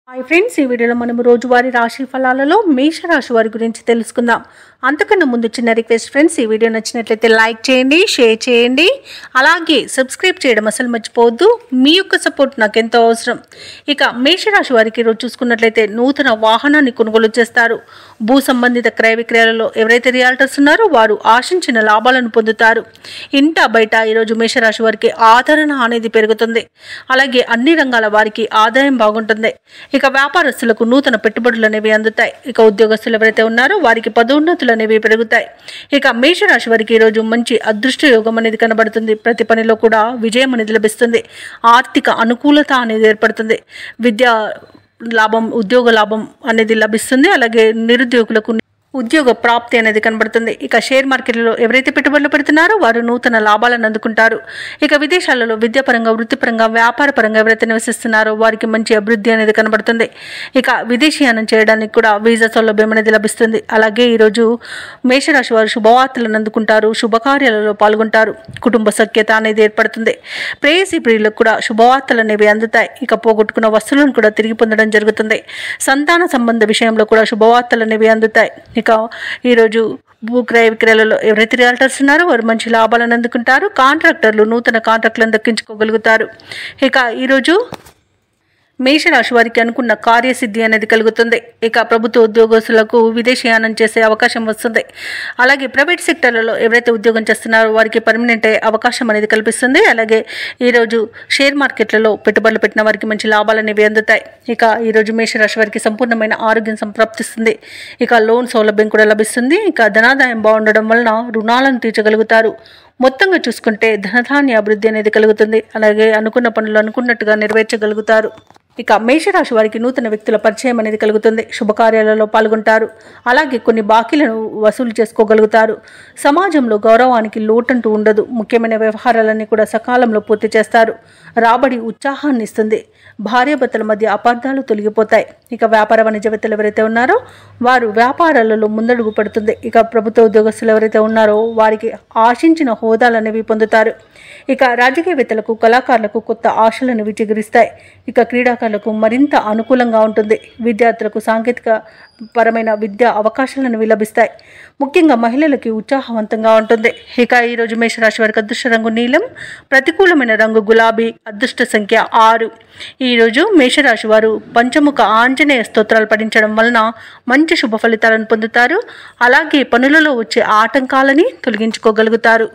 Hi friends, ఈ వీడియోలో మనం రోజువారీ రాశి ఫలాలలో మేషరాశి వారి గురించి తెలుసుకుందాం. అంతకన్నా ముందు చిన్న రిక్వెస్ట్ ఫ్రెండ్స్, ఈ వీడియో నచ్చినట్లయితే లైక్ చేయండి, షేర్ చేయండి, అలాగే సబ్స్క్రైబ్ చేయడం అసలు మర్చిపోవద్దు. మీ యొక్క సపోర్ట్ నాకు ఎంతో అవసరం. ఇక మేషరాశి వారికి ఈరోజు చూసుకున్నట్లయితే నూతన వాహనాన్ని కొనుగోలు చేస్తారు. భూ సంబంధిత క్రయ విక్రయాలలో ఎవరైతే రియాల్టర్స్ ఉన్నారో వారు ఆశించిన లాభాలను పొందుతారు. ఇంట బయట ఈరోజు మేషరాశి వారికి ఆదరణ అనేది పెరుగుతుంది. అలాగే అన్ని రంగాల వారికి ఆదాయం బాగుంటుంది. ఇక వ్యాపారస్తులకు నూతన పెట్టుబడులు అనేవి అందుతాయి. ఇక ఉద్యోగస్తులు ఎవరైతే ఉన్నారో వారికి పదోన్నతులు అనేవి పెరుగుతాయి. ఇక మేషరాశి వారికి ఈరోజు మంచి అదృష్ట యోగం అనేది కనబడుతుంది. ప్రతి పనిలో కూడా విజయం అనేది లభిస్తుంది. ఆర్థిక అనుకూలత అనేది ఏర్పడుతుంది. విద్యా లాభం, ఉద్యోగ లాభం అనేది లభిస్తుంది. అలాగే నిరుద్యోగులకు ఉద్యోగ ప్రాప్తి అనేది కనబడుతుంది. ఇక షేర్ మార్కెట్లో ఎవరైతే పెట్టుబడులు పెడుతున్నారో వారు నూతన లాభాలను అందుకుంటారు. ఇక విదేశాలలో విద్యాపరంగా, వృత్తిపరంగా, వ్యాపార పరంగా ఎవరైతే నివసిస్తున్నారో వారికి మంచి అభివృద్ధి అనేది కనబడుతుంది. ఇక విదేశీయానం చేయడానికి కూడా వీసా సౌలభ్యం అనేది లభిస్తుంది. అలాగే ఈరోజు మేషరాశి వారు శుభవార్తలను అందుకుంటారు. శుభకార్యాలలో పాల్గొంటారు. కుటుంబ సఖ్యత అనేది ఏర్పడుతుంది. ప్రేయసీ ప్రియులకు కూడా శుభవార్తలు అనేవి అందుతాయి. ఇక పోగొట్టుకున్న వస్తువులను కూడా తిరిగి పొందడం జరుగుతుంది. సంతాన సంబంధ విషయంలో కూడా శుభవార్తలు అనేవి అందుతాయి. ఇక ఈరోజు భూ క్రయ విక్రయాలలో ఎవరైతే రియాల్టర్స్ ఉన్నారో వారు మంచి లాభాలను అందుకుంటారు. కాంట్రాక్టర్లు నూతన కాంట్రాక్టులను దక్కించుకోగలుగుతారు. ఇక ఈరోజు మేషరాశి వారికి అనుకున్న కార్యసిద్ధి అనేది కలుగుతుంది. ఇక ప్రభుత్వ ఉద్యోగస్తులకు విదేశీయానం చేసే అవకాశం వస్తుంది. అలాగే ప్రైవేట్ సెక్టర్లలో ఎవరైతే ఉద్యోగం చేస్తున్నారో వారికి పర్మనెంట్ అయ్యే అవకాశం అనేది కల్పిస్తుంది. అలాగే ఈరోజు షేర్ మార్కెట్లలో పెట్టుబడులు పెట్టిన వారికి మంచి లాభాలు అనేవి అందుతాయి. ఇక ఈరోజు మేషరాశి వారికి సంపూర్ణమైన ఆరోగ్యం సంప్రాప్తిస్తుంది. ఇక లోన్ సౌలభ్యం కూడా లభిస్తుంది. ఇక ధనాదాయం బాగుండడం వలన రుణాలను తీర్చగలుగుతారు. మొత్తంగా చూసుకుంటే ధనధాన్య అభివృద్ధి అనేది కలుగుతుంది. అలాగే అనుకున్న పనులు అనుకున్నట్టుగా నెరవేర్చగలుగుతారు. ఇక మేషరాశి వారికి నూతన వ్యక్తుల పరిచయం అనేది కలుగుతుంది. శుభకార్యాలలో పాల్గొంటారు. అలాగే కొన్ని బాకీలను వసూలు చేసుకోగలుగుతారు. సమాజంలో గౌరవానికి లోటంటూ ఉండదు. ముఖ్యమైన వ్యవహారాలన్నీ కూడా సకాలంలో పూర్తి చేస్తారు. రాబడి ఉత్సాహాన్ని ఇస్తుంది. భార్యాభర్తల మధ్య అపార్థాలు తొలగిపోతాయి. ఇక వ్యాపార వాణిజ్యవేత్తలు ఎవరైతే ఉన్నారో వారు వ్యాపారాలలో ముందడుగు పడుతుంది. ఇక ప్రభుత్వ ఉద్యోగస్తులు ఎవరైతే ఉన్నారో వారికి ఆశించిన హోదాలు అనేవి పొందుతారు. ఇక రాజకీయవేత్తలకు, కళాకారులకు కొత్త ఆశలు అనేవి చిగురిస్తాయి. ఇక క్రీడాకారులకు మరింత అనుకూలంగా ఉంటుంది. విద్యార్థులకు సాంకేతిక పరమైన విద్యా అవకాశాలను లభిస్తాయి. ముఖ్యంగా మహిళలకి ఉత్సాహవంతంగా ఉంటుంది. ఇక ఈరోజు మేషరాశి వారికి అదృష్ట రంగు నీలం, ప్రతికూలమైన రంగు గులాబీ, అదృష్ట సంఖ్య 6. ఈరోజు మేషరాశి వారు పంచముఖ ఆంజనేయ స్తోత్రాలు పఠించడం వలన మంచి శుభ ఫలితాలను పొందుతారు. అలాగే పనులలో వచ్చే ఆటంకాలని తొలగించుకోగలుగుతారు.